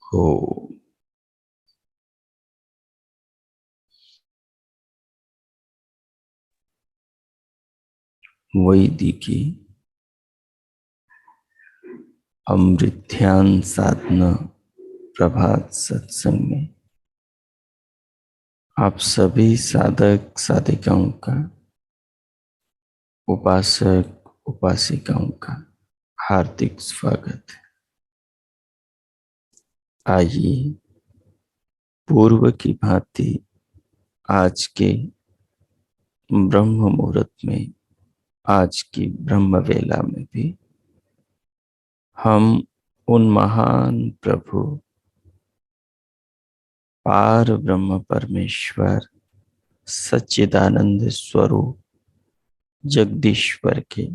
हो वैदि की अमृत ध्यान साधना प्रभात सत्संग में आप सभी साधक साधिकाओं का, उपासक उपासिकाओं का हार्दिक स्वागत है। आइए पूर्व की भांति आज के ब्रह्म मुहूर्त में, आज की ब्रह्म वेला में भी हम उन महान प्रभु पार ब्रह्म परमेश्वर सच्चिदानंद स्वरूप जगदीश्वर के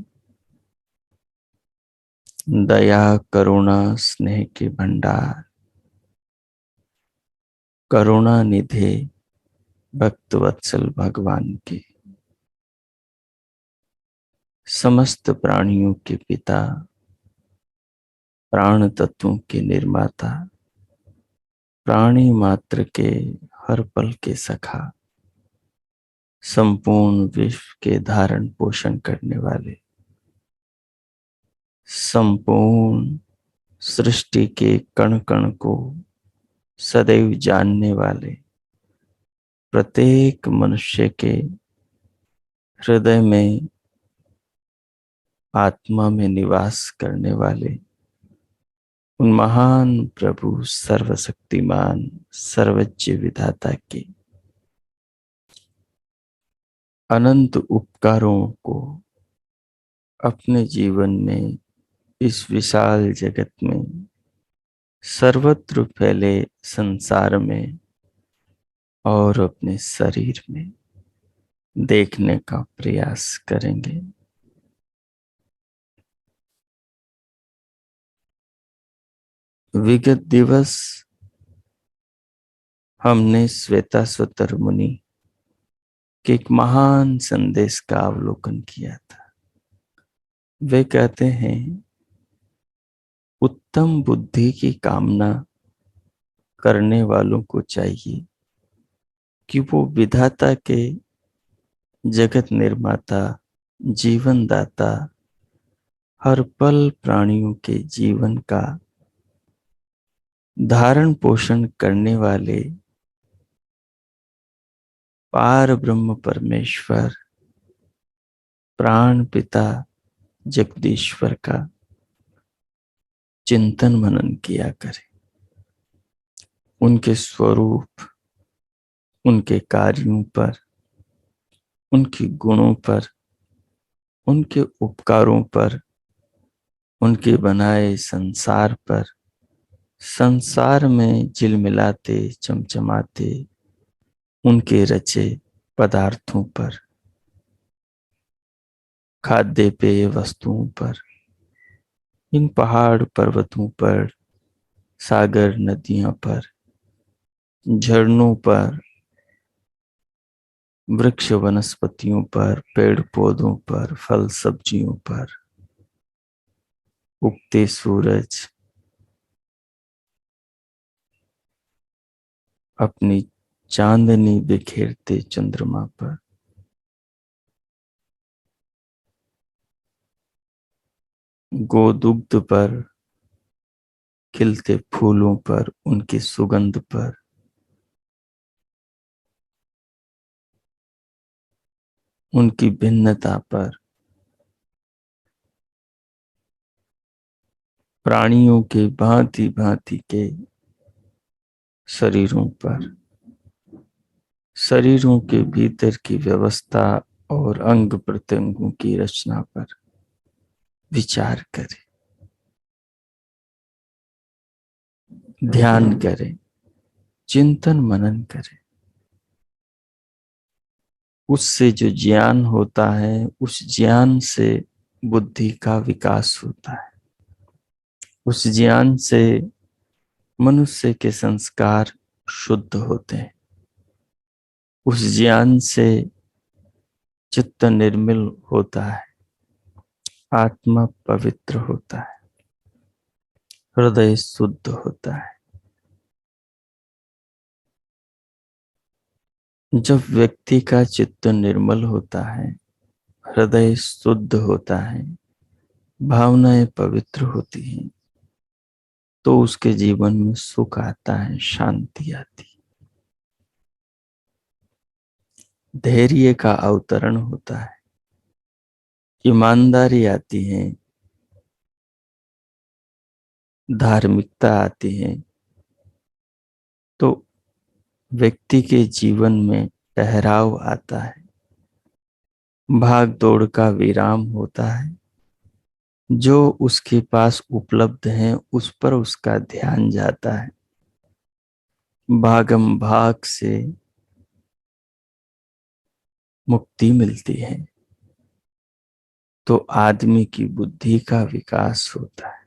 दया करुणा स्नेह के भंडार, करुणा निधे भक्त वत्सल भगवान के, समस्त प्राणियों के पिता, प्राण तत्वों के निर्माता, प्राणी मात्र के हर पल के सखा, संपूर्ण विश्व के धारण पोषण करने वाले, संपूर्ण सृष्टि के कण कण को सदैव जानने वाले, प्रत्येक मनुष्य के हृदय में आत्मा में निवास करने वाले उन महान प्रभु सर्वशक्तिमान सर्वज्ञ विधाता के अनंत उपकारों को अपने जीवन में, इस विशाल जगत में, सर्वत्र फैले संसार में और अपने शरीर में देखने का प्रयास करेंगे। विगत दिवस हमने श्वेताश्वतर मुनि के एक महान संदेश का अवलोकन किया था। वे कहते हैं, उत्तम बुद्धि की कामना करने वालों को चाहिए कि वो विधाता के, जगत निर्माता, जीवन दाता, हर पल प्राणियों के जीवन का धारण पोषण करने वाले पार ब्रह्म परमेश्वर प्राण पिता जगदीश्वर का चिंतन मनन किया करें। उनके स्वरूप, उनके कार्यों पर, उनके गुणों पर, उनके उपकारों पर, उनके बनाए संसार पर, संसार में झिलमिलाते चमचमाते उनके रचे पदार्थों पर, खाद्य पेय वस्तुओं पर, इन पहाड़ पर्वतों पर, सागर नदियों पर, झरनों पर, वृक्ष वनस्पतियों पर, पेड़ पौधों पर, फल सब्जियों पर, उगते सूरज, अपनी चांदनी बिखेरते चंद्रमा पर, गोदुग्ध पर, खिलते फूलों पर, उनकी सुगंध पर, उनकी भिन्नता पर, प्राणियों के भांति भांति के शरीरों पर, शरीरों के भीतर की व्यवस्था और अंग प्रत्यंगों की रचना पर विचार करें, ध्यान करें, चिंतन मनन करें। उससे जो ज्ञान होता है, उस ज्ञान से बुद्धि का विकास होता है। उस ज्ञान से मनुष्य के संस्कार शुद्ध होते हैं। उस ज्ञान से चित्त निर्मल होता है, आत्मा पवित्र होता है, हृदय शुद्ध होता है। जब व्यक्ति का चित्त निर्मल होता है, हृदय शुद्ध होता है, भावनाएं पवित्र होती हैं, तो उसके जीवन में सुख आता है, शांति आती है, धैर्य का अवतरण होता है, ईमानदारी आती है, धार्मिकता आती है। तो व्यक्ति के जीवन में ठहराव आता है, भाग दौड़ का विराम होता है। जो उसके पास उपलब्ध है उस पर उसका ध्यान जाता है। भागम भाग से मुक्ति मिलती है, तो आदमी की बुद्धि का विकास होता है।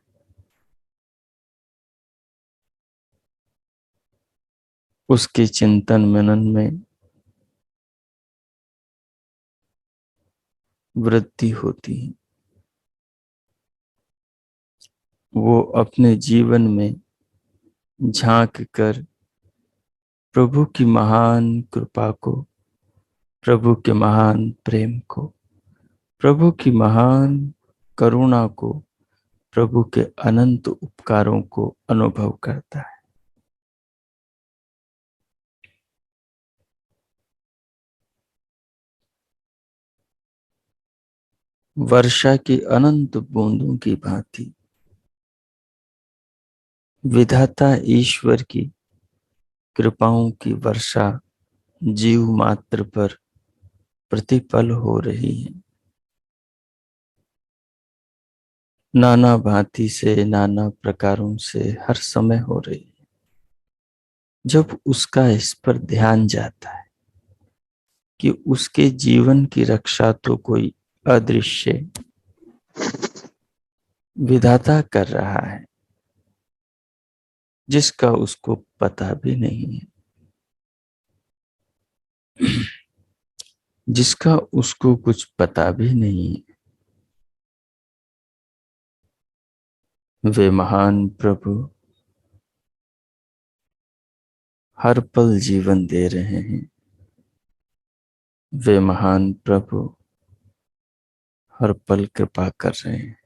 उसके चिंतन मनन में वृद्धि होती है। वो अपने जीवन में झांक कर प्रभु की महान कृपा को, प्रभु के महान प्रेम को, प्रभु की महान करुणा को, प्रभु के अनंत उपकारों को अनुभव करता है। वर्षा की अनंत बूंदों की भांति विधाता ईश्वर की कृपाओं की वर्षा जीव मात्र पर प्रतिपल हो रही है। नाना भांति से, नाना प्रकारों से हर समय हो रही है। जब उसका इस पर ध्यान जाता है कि उसके जीवन की रक्षा तो कोई अदृश्य विधाता कर रहा है, जिसका उसको पता भी नहीं है, जिसका उसको कुछ पता भी नहीं है। वे महान प्रभु हर पल जीवन दे रहे हैं। वे महान प्रभु हर पल कृपा कर रहे हैं।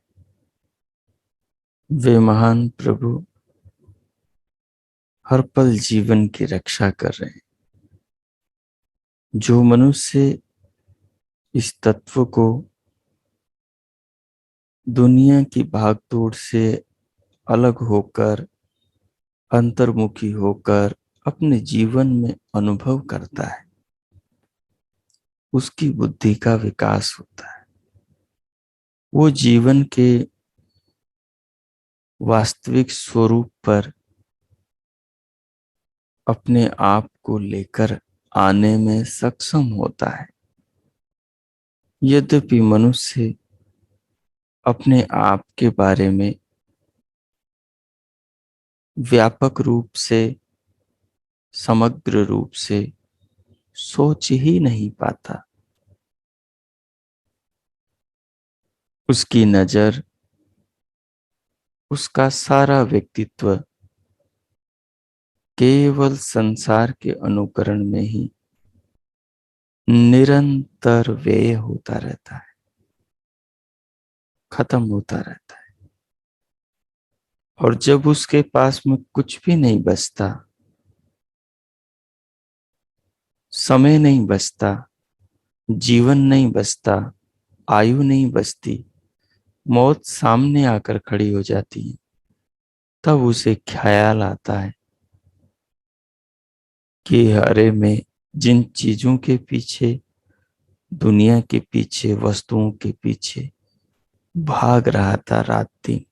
वे महान प्रभु हर पल जीवन की रक्षा कर रहे हैं। जो मनुष्य इस तत्व को दुनिया की भागदौड़ से अलग होकर, अंतर्मुखी होकर अपने जीवन में अनुभव करता है, उसकी बुद्धि का विकास होता है। वो जीवन के वास्तविक स्वरूप पर अपने आप को लेकर आने में सक्षम होता है। यद्यपि मनुष्य अपने आप के बारे में व्यापक रूप से, समग्र रूप से सोच ही नहीं पाता, उसकी नजर, उसका सारा व्यक्तित्व केवल संसार के अनुकरण में ही निरंतर व्यय होता रहता है, खत्म होता रहता है। और जब उसके पास में कुछ भी नहीं बचता, समय नहीं बचता, जीवन नहीं बचता, आयु नहीं बचती, मौत सामने आकर खड़ी हो जाती है, तब उसे ख्याल आता है कि अरे मैं जिन चीजों के पीछे, दुनिया के पीछे, वस्तुओं के पीछे भाग रहा था रात दिन,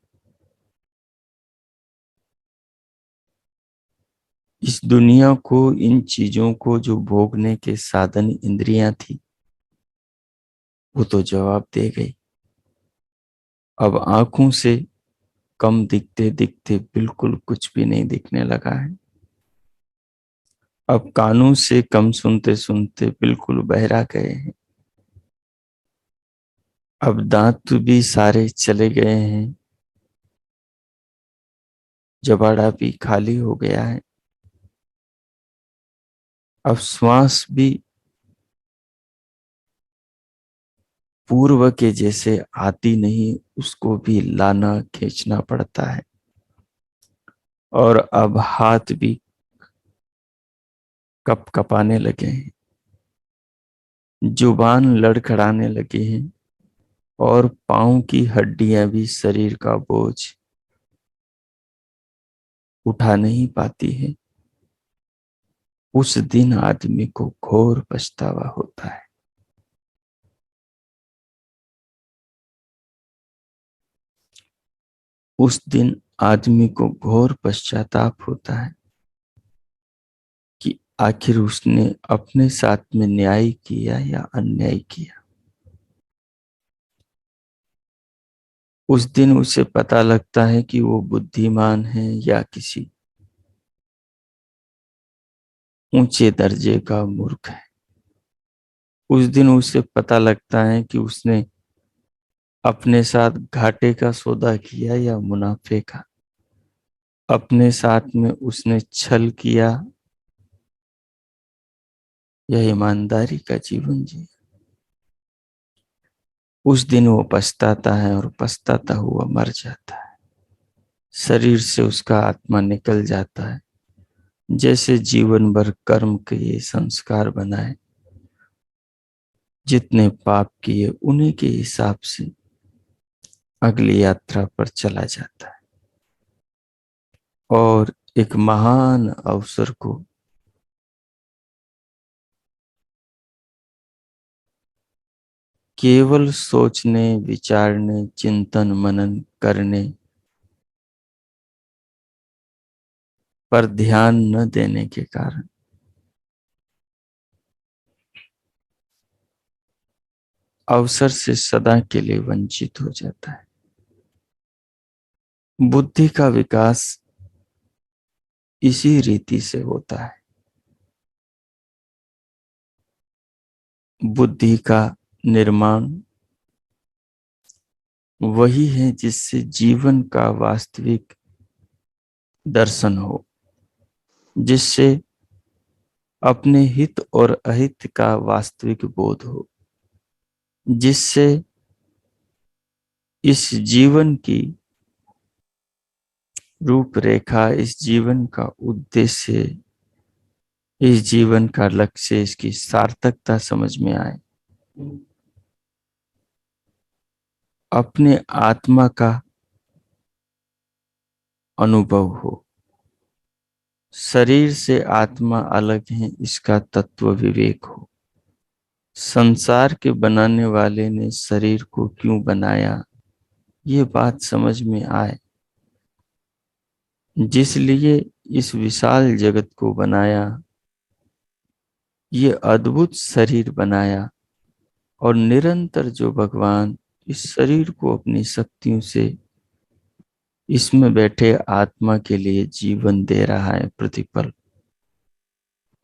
इस दुनिया को, इन चीजों को जो भोगने के साधन इंद्रियां थी, वो तो जवाब दे गई। अब आंखों से कम दिखते दिखते बिल्कुल कुछ भी नहीं दिखने लगा है। अब कानों से कम सुनते सुनते बिल्कुल बहरा गए हैं। अब दांत भी सारे चले गए हैं, जबाड़ा भी खाली हो गया है। अब श्वास भी पूर्व के जैसे आती नहीं, उसको भी लाना खींचना पड़ता है। और अब हाथ भी कप कपाने लगे हैं, जुबान लड़खड़ाने लगे हैं, और पांव की हड्डियां भी शरीर का बोझ उठा नहीं पाती है। उस दिन आदमी को घोर पछतावा होता है। उस दिन आदमी को घोर पश्चाताप होता है कि आखिर उसने अपने साथ में न्याय किया या अन्याय किया। उस दिन उसे पता लगता है कि वो बुद्धिमान है या किसी ऊंचे दर्जे का मूर्ख है। उस दिन उसे पता लगता है कि उसने अपने साथ घाटे का सौदा किया या मुनाफे का, अपने साथ में उसने छल किया या ईमानदारी का जीवन जिया। उस दिन वो पछताता है और पछताता हुआ मर जाता है। शरीर से उसका आत्मा निकल जाता है, जैसे जीवन भर कर्म के ये संस्कार बनाए, जितने पाप किए उन्हीं के हिसाब से अगली यात्रा पर चला जाता है। और एक महान अवसर को केवल सोचने, विचारने, चिंतन मनन करने पर ध्यान न देने के कारण अवसर से सदा के लिए वंचित हो जाता है। बुद्धि का विकास इसी रीति से होता है। बुद्धि का निर्माण वही है जिससे जीवन का वास्तविक दर्शन हो, जिससे अपने हित और अहित का वास्तविक बोध हो, जिससे इस जीवन की रूपरेखा, इस जीवन का उद्देश्य, इस जीवन का लक्ष्य, इसकी सार्थकता समझ में आए। अपने आत्मा का अनुभव हो। शरीर से आत्मा अलग है, इसका तत्व विवेक हो। संसार के बनाने वाले ने शरीर को क्यों बनाया, ये बात समझ में आए। जिस लिए इस विशाल जगत को बनाया, ये अद्भुत शरीर बनाया, और निरंतर जो भगवान इस शरीर को अपनी शक्तियों से इसमें बैठे आत्मा के लिए जीवन दे रहा है प्रतिपल,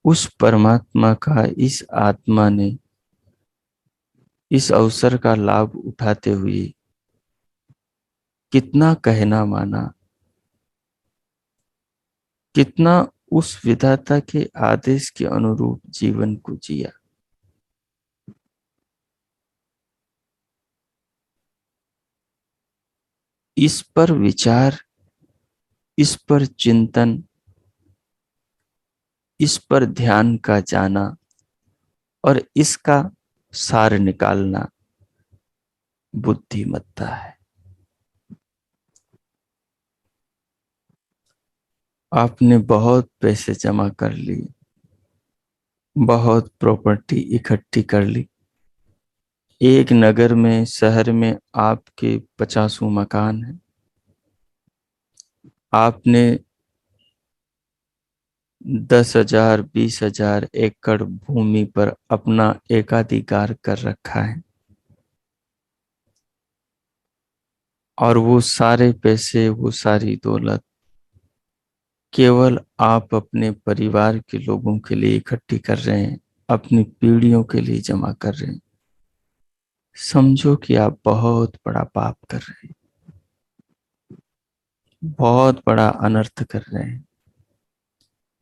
उस परमात्मा का इस आत्मा ने इस अवसर का लाभ उठाते हुए कितना कहना माना, कितना उस विधाता के आदेश के अनुरूप जीवन को जिया। इस पर विचार इस पर चिंतन, इस पर ध्यान का जाना और इसका सार निकालना बुद्धिमत्ता है। आपने बहुत पैसे जमा कर लिए, बहुत प्रॉपर्टी इकट्ठी कर ली, एक नगर में, शहर में आपके 50 मकान हैं, आपने 10,000 20,000 एकड़ भूमि पर अपना एकाधिकार कर रखा है, और वो सारे पैसे, वो सारी दौलत केवल आप अपने परिवार के लोगों के लिए इकट्ठी कर रहे हैं, अपनी पीढ़ियों के लिए जमा कर रहे हैं। समझो कि आप बहुत बड़ा पाप कर रहे हैं, बहुत बड़ा अनर्थ कर रहे हैं,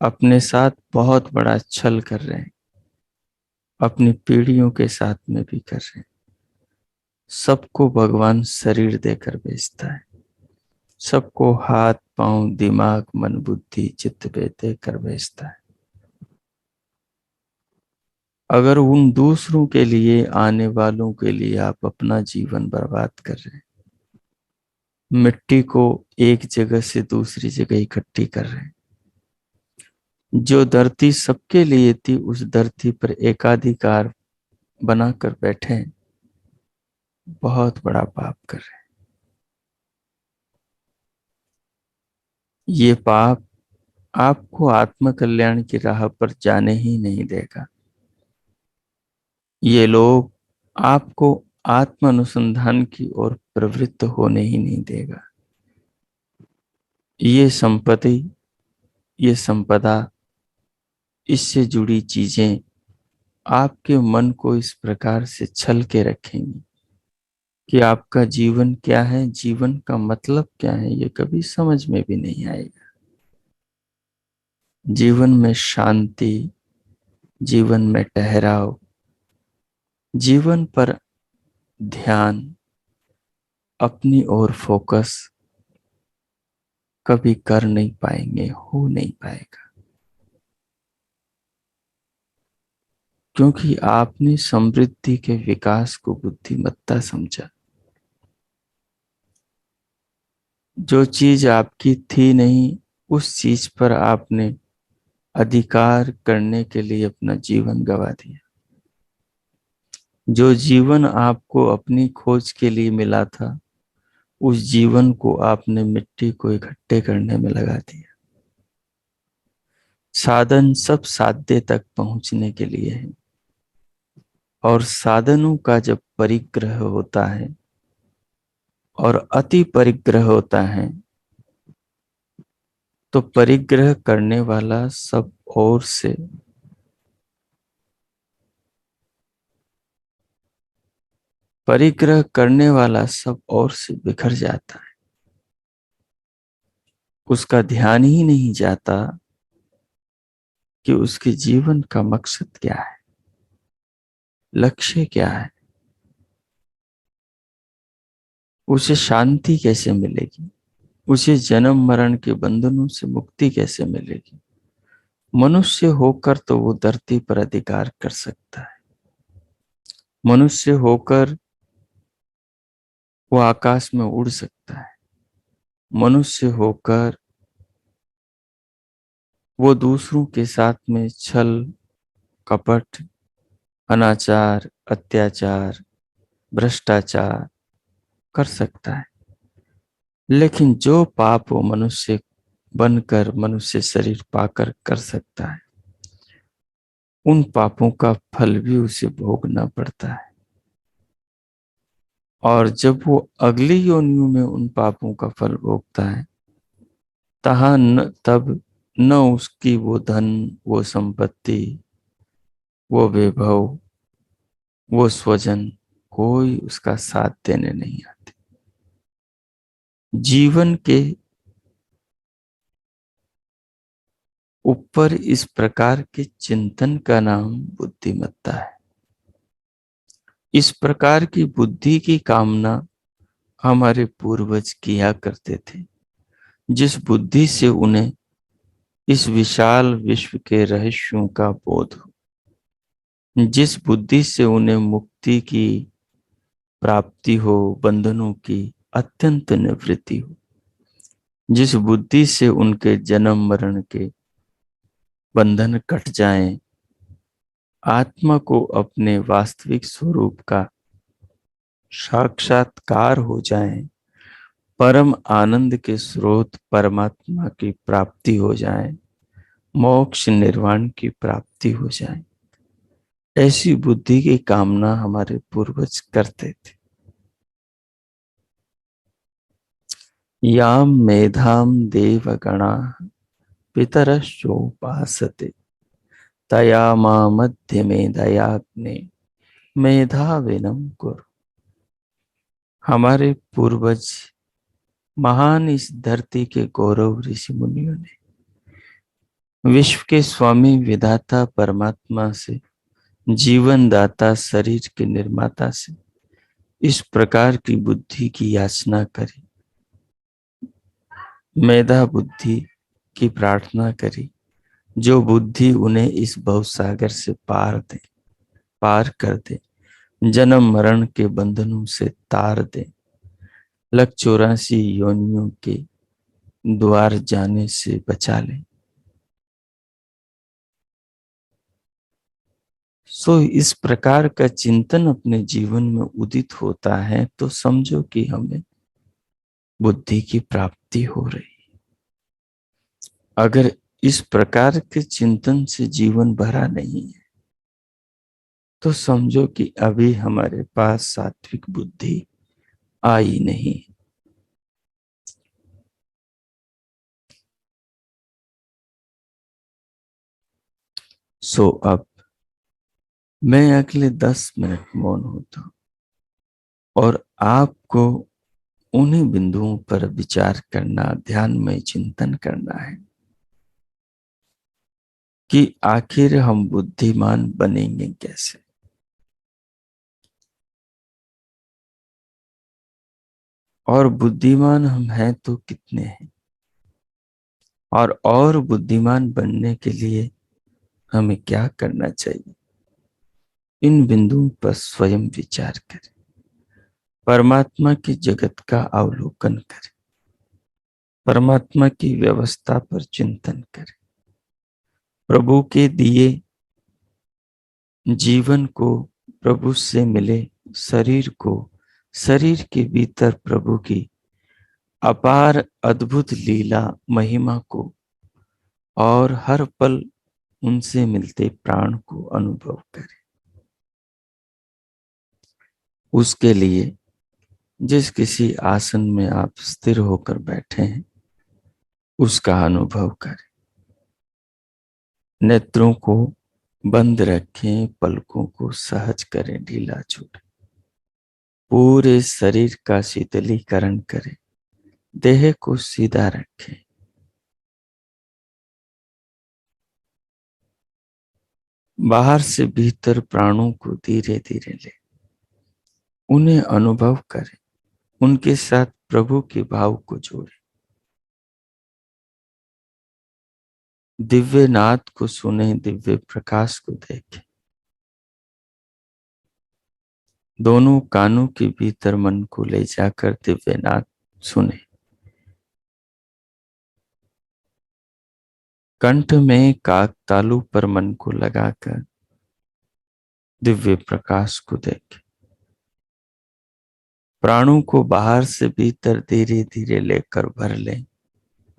अपने साथ बहुत बड़ा छल कर रहे हैं, अपनी पीढ़ियों के साथ में भी कर रहे हैं। सबको भगवान शरीर देकर भेजता है, सबको हाथ पांव दिमाग मन बुद्धि चित्त पे देकर भेजता है। अगर उन दूसरों के लिए, आने वालों के लिए आप अपना जीवन बर्बाद कर रहे हैं, मिट्टी को एक जगह से दूसरी जगह इकट्ठी कर रहे हैं, जो धरती सबके लिए थी उस धरती पर एकाधिकार बनाकर बैठे हैं, बहुत बड़ा पाप कर रहे हैं। ये पाप आपको आत्म कल्याण की राह पर जाने ही नहीं देगा। ये लोग आपको आत्म अनुसंधान की ओर प्रवृत्त होने ही नहीं देगा। ये संपत्ति, ये संपदा, इससे जुड़ी चीजें आपके मन को इस प्रकार से छल के रखेंगी कि आपका जीवन क्या है, जीवन का मतलब क्या है, ये कभी समझ में भी नहीं आएगा। जीवन में शांति, जीवन में ठहराव, जीवन पर ध्यान, अपनी ओर फोकस कभी कर नहीं पाएंगे, हो नहीं पाएगा, क्योंकि आपने समृद्धि के विकास को बुद्धिमत्ता समझा। जो चीज आपकी थी नहीं, उस चीज पर आपने अधिकार करने के लिए अपना जीवन गवा दिया। जो जीवन आपको अपनी खोज के लिए मिला था, उस जीवन को आपने मिट्टी को इकट्ठे करने में लगा दिया। साधन सब साध्य तक पहुंचने के लिए है, और साधनों का जब परिग्रह होता है और अति परिग्रह होता है, तो परिग्रह करने वाला सब ओर से परिग्रह करने वाला सब ओर से बिखर जाता है। उसका ध्यान ही नहीं जाता कि उसके जीवन का मकसद क्या है, लक्ष्य क्या है, उसे शांति कैसे मिलेगी, उसे जन्म मरण के बंधनों से मुक्ति कैसे मिलेगी। मनुष्य होकर तो वो धरती पर अधिकार कर सकता है, मनुष्य होकर वो आकाश में उड़ सकता है, मनुष्य होकर वो दूसरों के साथ में छल कपट, अनाचार, अत्याचार, भ्रष्टाचार कर सकता है। लेकिन जो पाप वो मनुष्य बनकर, मनुष्य शरीर पाकर कर सकता है, उन पापों का फल भी उसे भोगना पड़ता है। और जब वो अगली योनियों में उन पापों का फल भोगता है, तब न उसकी वो धन, वो संपत्ति, वो वैभव, वो स्वजन, कोई उसका साथ देने नहीं आते। जीवन के ऊपर इस प्रकार के चिंतन का नाम बुद्धिमत्ता है। इस प्रकार की बुद्धि की कामना हमारे पूर्वज किया करते थे। जिस बुद्धि से उन्हें इस विशाल विश्व के रहस्यों का बोध हो, जिस बुद्धि से उन्हें मुक्ति की प्राप्ति हो, बंधनों की अत्यंत निवृत्ति हो, जिस बुद्धि से उनके जन्म मरण के बंधन कट जाएं, आत्मा को अपने वास्तविक स्वरूप का साक्षात्कार हो जाए, परम आनंद के स्रोत परमात्मा की प्राप्ति हो जाए, मोक्ष निर्वाण की प्राप्ति हो जाए, ऐसी बुद्धि की कामना हमारे पूर्वज करते थे। याम मेधाम देवगणा पितरश्चोपासते तया मां मध्य मेधयाग्ने मेधाविनं कुरु। हमारे पूर्वज महान इस धरती के गौरव ऋषि मुनियों ने विश्व के स्वामी विधाता परमात्मा से, जीवन दाता शरीर के निर्माता से इस प्रकार की बुद्धि की याचना करी, मेधा बुद्धि की प्रार्थना करी, जो बुद्धि उन्हें इस भवसागर से पार कर दे, जन्म मरण के बंधनों से तार दे, लख 84 योनियों के द्वार जाने से बचा ले। सो इस प्रकार का चिंतन अपने जीवन में उदित होता है तो समझो कि हमें बुद्धि की प्राप्ति हो रही। अगर इस प्रकार के चिंतन से जीवन भरा नहीं है तो समझो कि अभी हमारे पास सात्विक बुद्धि आई नहीं। सो अब मैं अगले 10 मिनट मौन होता हूं और आपको उन्हीं बिंदुओं पर विचार करना, ध्यान में चिंतन करना है कि आखिर हम बुद्धिमान बनेंगे कैसे, और बुद्धिमान हम हैं तो कितने हैं, और बुद्धिमान बनने के लिए हमें क्या करना चाहिए। इन बिंदुओं पर स्वयं विचार करें, परमात्मा की जगत का अवलोकन करें, परमात्मा की व्यवस्था पर चिंतन करें, प्रभु के दिए जीवन को, प्रभु से मिले शरीर को, शरीर के भीतर प्रभु की अपार अद्भुत लीला महिमा को और हर पल उनसे मिलते प्राण को अनुभव करें। उसके लिए जिस किसी आसन में आप स्थिर होकर बैठे हैं उसका अनुभव करें। नेत्रों को बंद रखें, पलकों को सहज करें, ढीला छोड़ें, पूरे शरीर का शीतलीकरण करें, देह को सीधा रखें। बाहर से भीतर प्राणों को धीरे धीरे ले, उन्हें अनुभव करें, उनके साथ प्रभु के भाव को जोड़ें, दिव्य नाद को सुने, दिव्य प्रकाश को देखें। दोनों कानों के भीतर मन को ले जाकर दिव्य नाद सुने। कंठ में काकतालू पर मन को लगाकर दिव्य प्रकाश को देखें। प्राणों को बाहर से भीतर धीरे धीरे लेकर भर लें,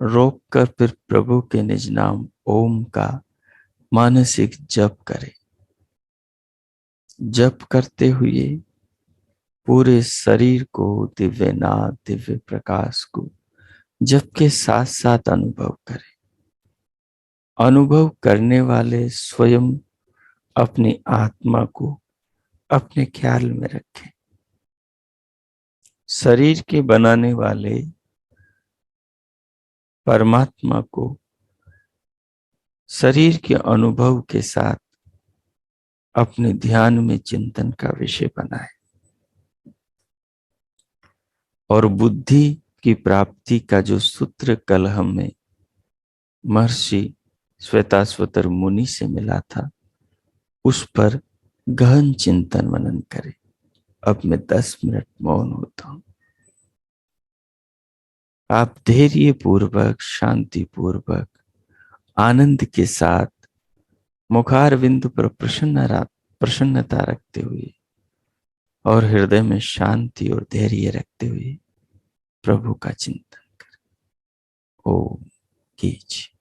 रोक कर फिर प्रभु के निज नाम ओम का मानसिक जप करें। जप करते हुए पूरे शरीर को दिव्य नाद, दिव्य प्रकाश को जप के साथ साथ अनुभव करें। अनुभव करने वाले स्वयं अपनी आत्मा को अपने ख्याल में रखें। शरीर के बनाने वाले परमात्मा को शरीर के अनुभव के साथ अपने ध्यान में चिंतन का विषय बनाएं और बुद्धि की प्राप्ति का जो सूत्र कल हमें महर्षि श्वेताश्वतर मुनि से मिला था, उस पर गहन चिंतन मनन करें। अब मैं 10 मिनट मौन होता हूं। आप धैर्य पूर्वक, शांति पूर्वक, आनंद के साथ मुखार बिंदु पर प्रसन्नता रखते हुए और हृदय में शांति और धैर्य रखते हुए प्रभु का चिंतन करें। ओम कीजिए।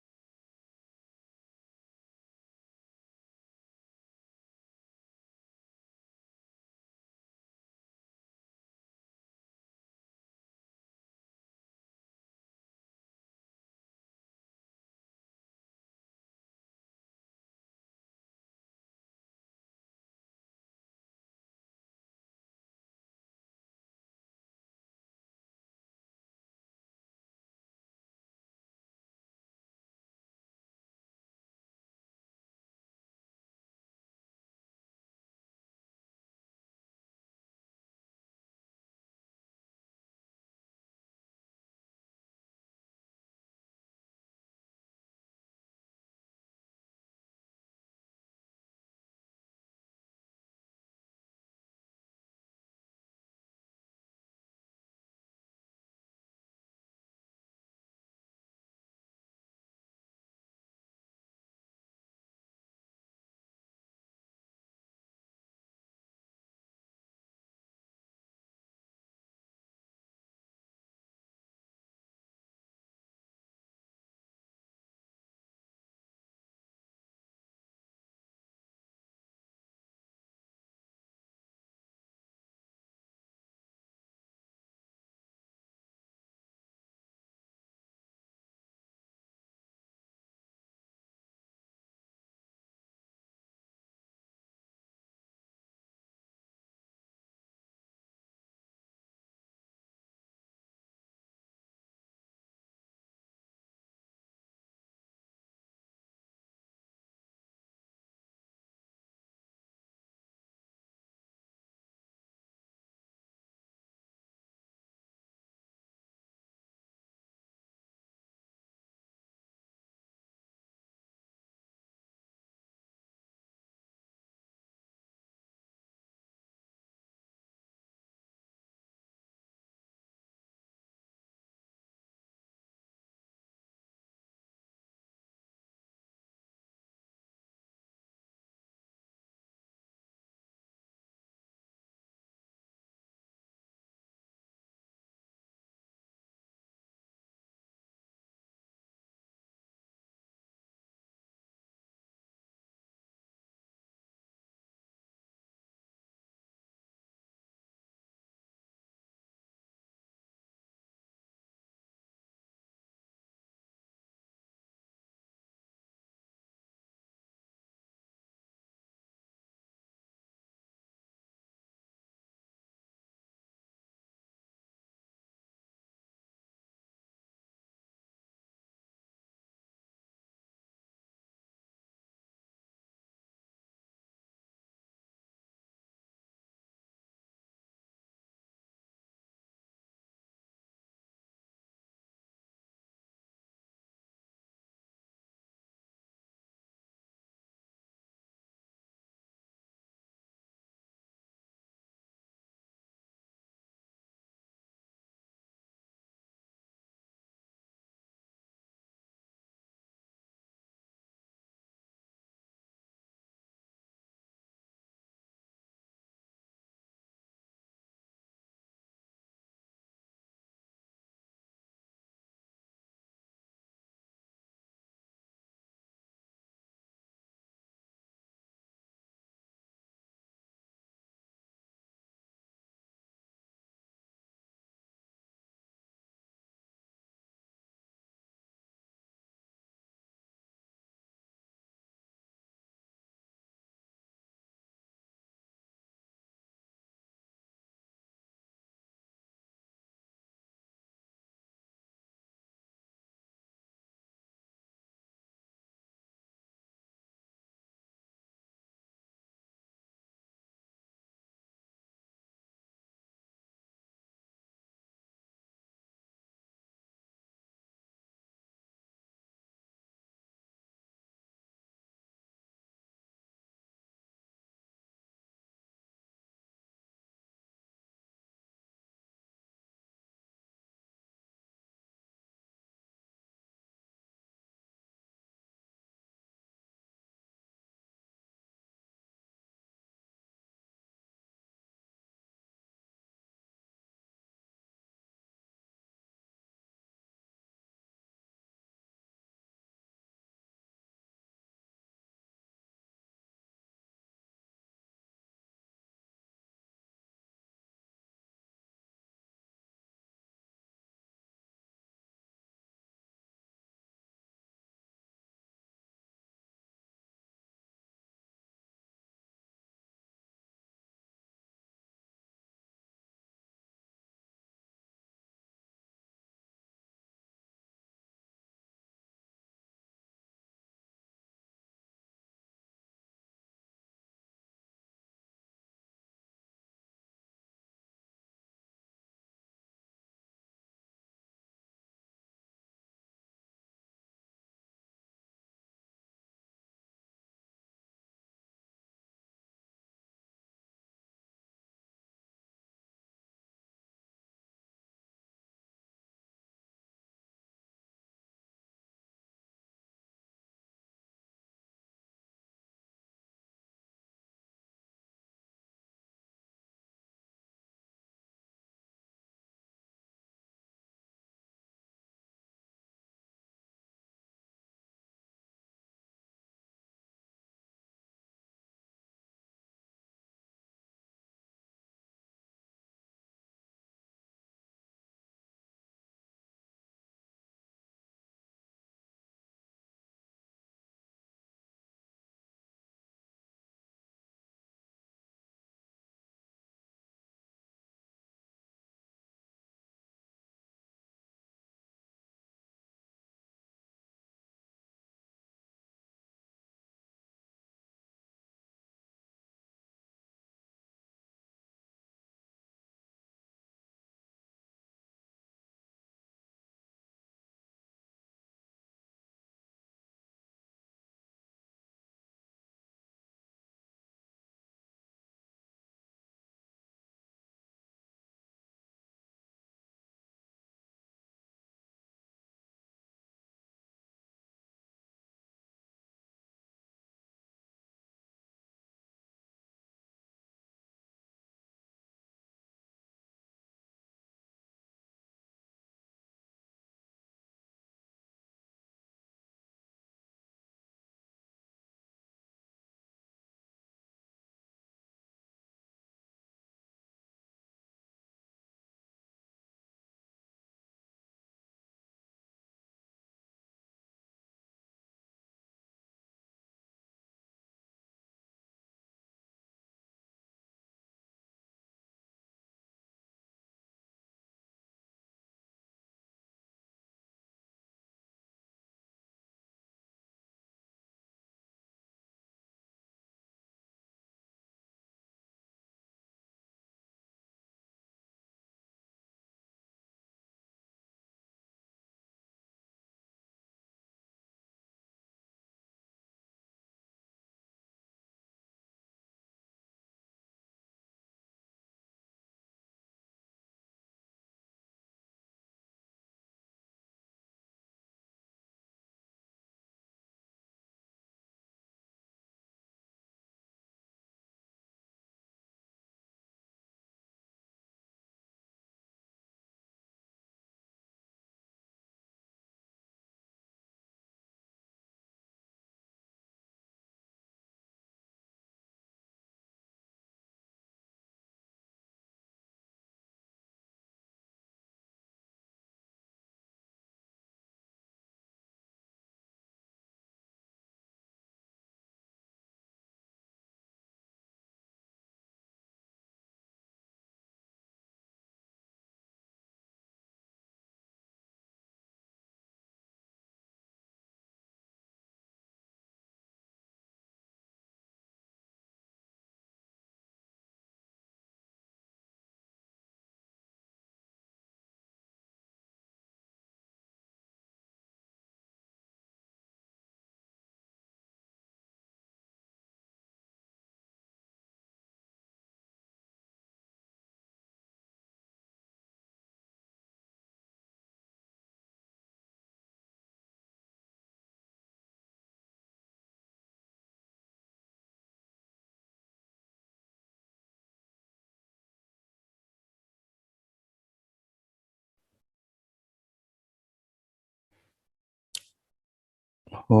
हो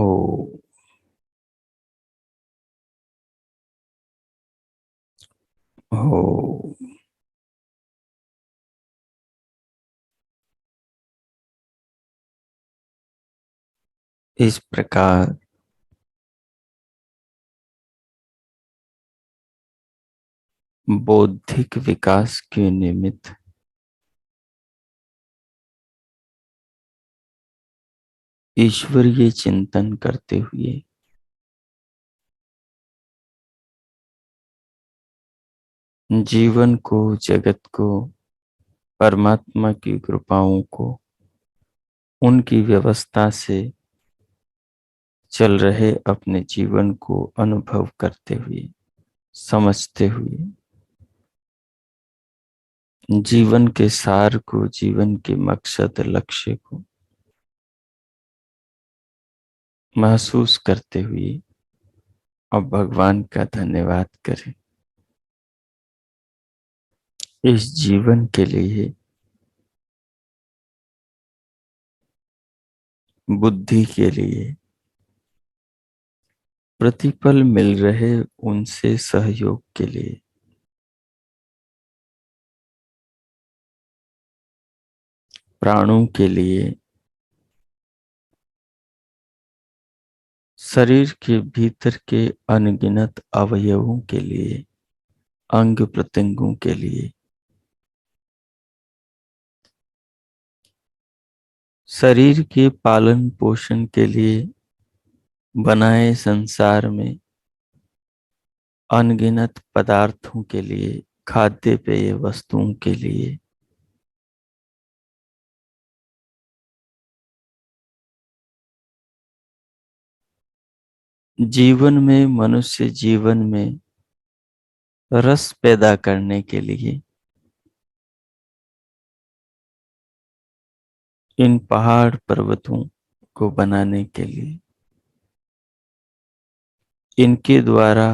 हो। इस प्रकार बौद्धिक विकास के निमित्त ईश्वरीय चिंतन करते हुए जीवन को, जगत को, परमात्मा की कृपाओं को, उनकी व्यवस्था से चल रहे अपने जीवन को अनुभव करते हुए, समझते हुए, जीवन के सार को, जीवन के मकसद लक्ष्य को महसूस करते हुए अब भगवान का धन्यवाद करें। इस जीवन के लिए, बुद्धि के लिए, प्रतिपल मिल रहे उनसे सहयोग के लिए, प्राणों के लिए, शरीर के भीतर के अनगिनत अवयवों के लिए, अंग प्रत्यंगों के लिए, शरीर के पालन पोषण के लिए बनाए संसार में अनगिनत पदार्थों के लिए, खाद्य पेय वस्तुओं के लिए, जीवन में, मनुष्य जीवन में रस पैदा करने के लिए, इन पहाड़ पर्वतों को बनाने के लिए, इनके द्वारा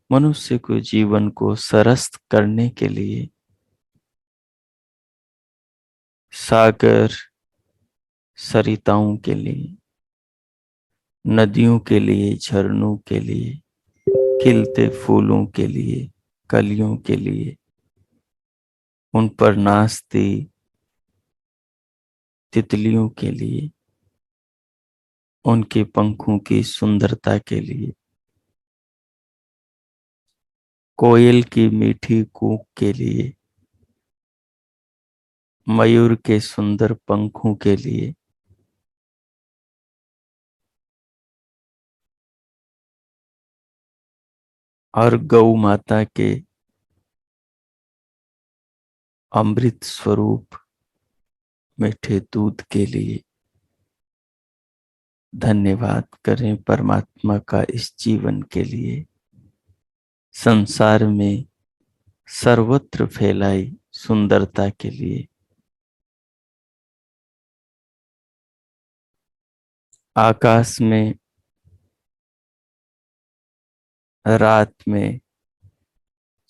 मनुष्य को जीवन को सरस करने के लिए सागर, सरिताओं के लिए, नदियों के लिए, झरनों के लिए, खिलते फूलों के लिए, कलियों के लिए, उन पर नाचती तितलियों के लिए, उनके पंखों की सुंदरता के लिए, कोयल की मीठी कूक के लिए, मयूर के सुंदर पंखों के लिए, और गौ माता के अमृत स्वरूप मीठे दूध के लिए धन्यवाद करें परमात्मा का इस जीवन के लिए, संसार में सर्वत्र फैलाई सुंदरता के लिए, आकाश में रात में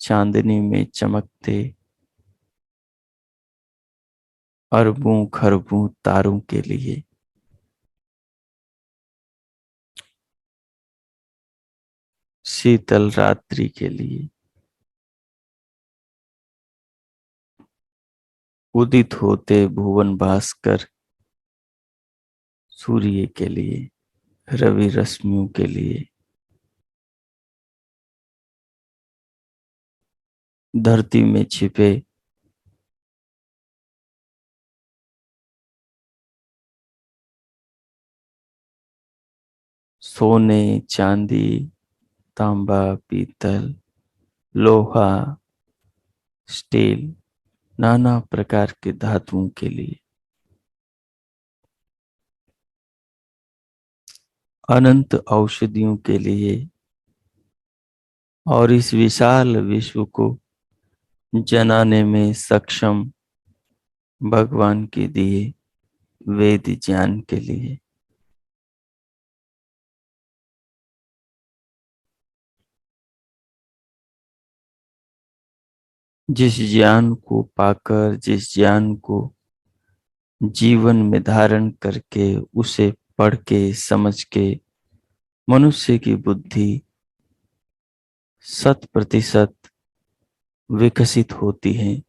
चांदनी में चमकते अरबों खरबों तारों के लिए, शीतल रात्रि के लिए, उदित होते भुवन भास्कर सूर्य के लिए, रवि रश्मियों के लिए, धरती में छिपे सोने, चांदी, तांबा, पीतल, लोहा, स्टील, नाना प्रकार के धातुओं के लिए, अनंत औषधियों के लिए, और इस विशाल विश्व को जनाने में सक्षम भगवान के दिए वेद ज्ञान के लिए, जिस ज्ञान को पाकर, जिस ज्ञान को जीवन में धारण करके उसे पढ़ के समझ के मनुष्य की बुद्धि 100% विकसित होती है,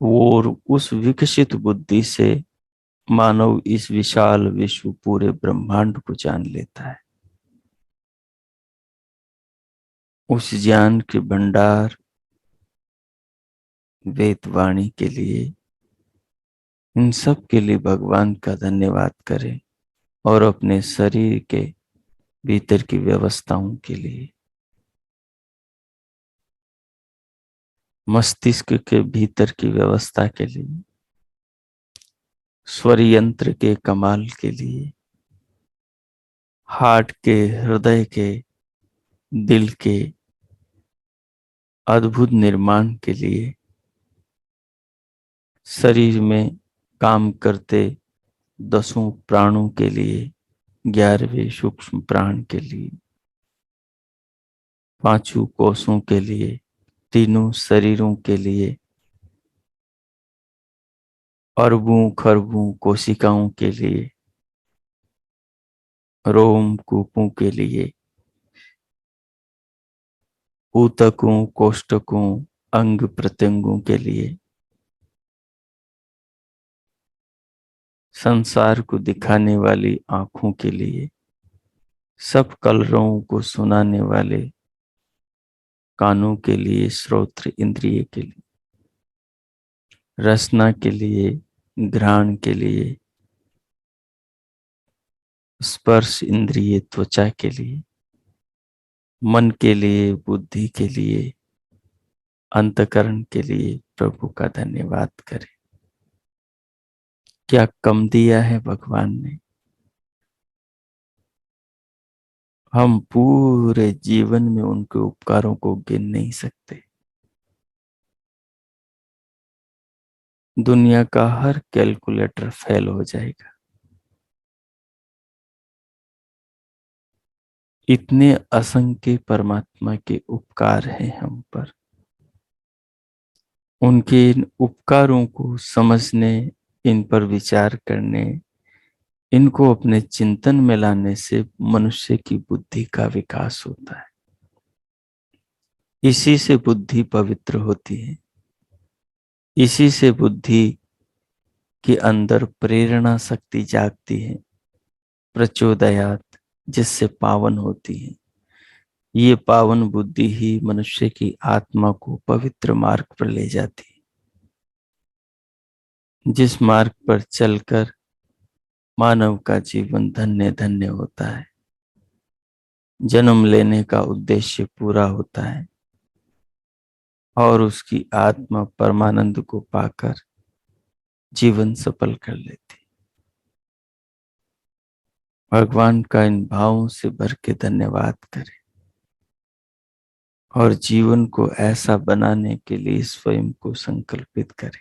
और उस विकसित बुद्धि से मानव इस विशाल विश्व पूरे ब्रह्मांड को जान लेता है। उस ज्ञान के भंडार वेद वाणी के लिए, इन सब के लिए भगवान का धन्यवाद करें, और अपने शरीर के भीतर की व्यवस्थाओं के लिए, मस्तिष्क के भीतर की व्यवस्था के लिए, स्वर यंत्र के कमाल के लिए, हार्ट के, हृदय के, दिल के अद्भुत निर्माण के लिए, शरीर में काम करते 10 प्राणों के लिए, 11वें सूक्ष्म प्राण के लिए, 5 कोषों के लिए, 3 शरीरों के लिए, अरबों खरबों कोशिकाओं के लिए, रोम कूपों के लिए, ऊतकों कोष्ठकों अंग प्रत्यंगों के लिए, संसार को दिखाने वाली आंखों के लिए, सब कलरों को सुनाने वाले कानों के लिए, श्रोत्र इंद्रिय के लिए, रसना के लिए, घ्राण के लिए, स्पर्श इंद्रिय त्वचा के लिए, मन के लिए, बुद्धि के लिए, अंतकरण के लिए प्रभु का धन्यवाद करें। क्या कम दिया है भगवान ने। हम पूरे जीवन में उनके उपकारों को गिन नहीं सकते। दुनिया का हर कैलकुलेटर फेल हो जाएगा। इतने असंख्य परमात्मा के उपकार हैं हम पर। उनके इन उपकारों को समझने, इन पर विचार करने, इनको अपने चिंतन में लाने से मनुष्य की बुद्धि का विकास होता है। इसी से बुद्धि पवित्र होती है। इसी से बुद्धि के अंदर प्रेरणा शक्ति जागती है, प्रचोदयात, जिससे पावन होती है। ये पावन बुद्धि ही मनुष्य की आत्मा को पवित्र मार्ग पर ले जाती है, जिस मार्ग पर चलकर मानव का जीवन धन्य धन्य होता है, जन्म लेने का उद्देश्य पूरा होता है, और उसकी आत्मा परमानंद को पाकर जीवन सफल कर लेती। भगवान का इन भावों से भर के धन्यवाद करें, और जीवन को ऐसा बनाने के लिए स्वयं को संकल्पित करें।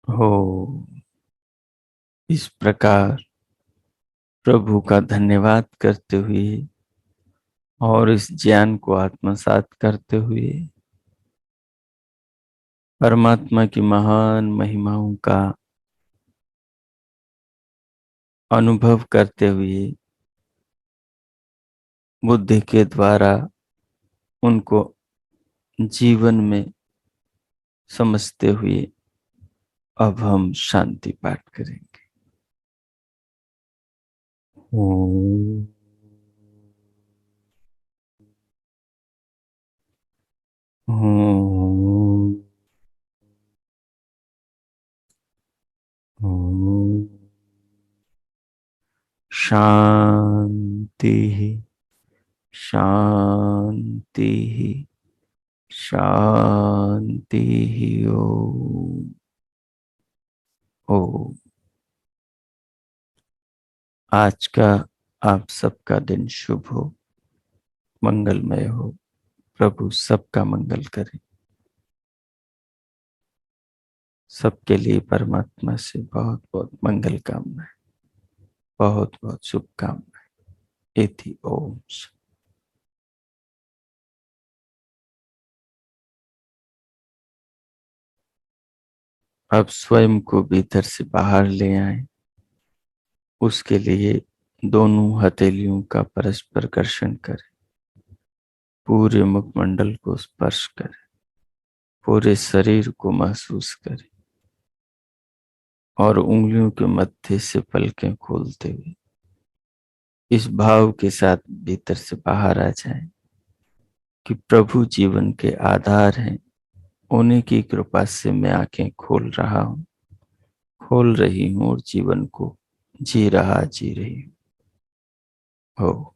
हो इस प्रकार प्रभु का धन्यवाद करते हुए और इस ज्ञान को आत्मसात करते हुए, परमात्मा की महान महिमाओं का अनुभव करते हुए, बुद्धि के द्वारा उनको जीवन में समझते हुए, अब हम शांति पाठ करेंगे। ओम ओम ओम। शांति शांति शांति। ओम ओम। आज का आप सबका दिन शुभ हो, मंगलमय हो। प्रभु सबका मंगल करे। सबके लिए परमात्मा से बहुत बहुत मंगल कामनाएं, बहुत बहुत शुभकामनाएं। इति ओम। अब स्वयं को भीतर से बाहर ले आए। उसके लिए दोनों हथेलियों का परस्पर घर्षण करें। पूरे मुखमंडल को स्पर्श करें। पूरे शरीर को महसूस करें और उंगलियों के मध्य से पलकें खोलते हुए इस भाव के साथ भीतर से बाहर आ जाएं कि प्रभु जीवन के आधार हैं। उन्हीं की कृपा से मैं आंखें खोल रहा हूं, खोल रही हूं और जीवन को जी रही हूं। हो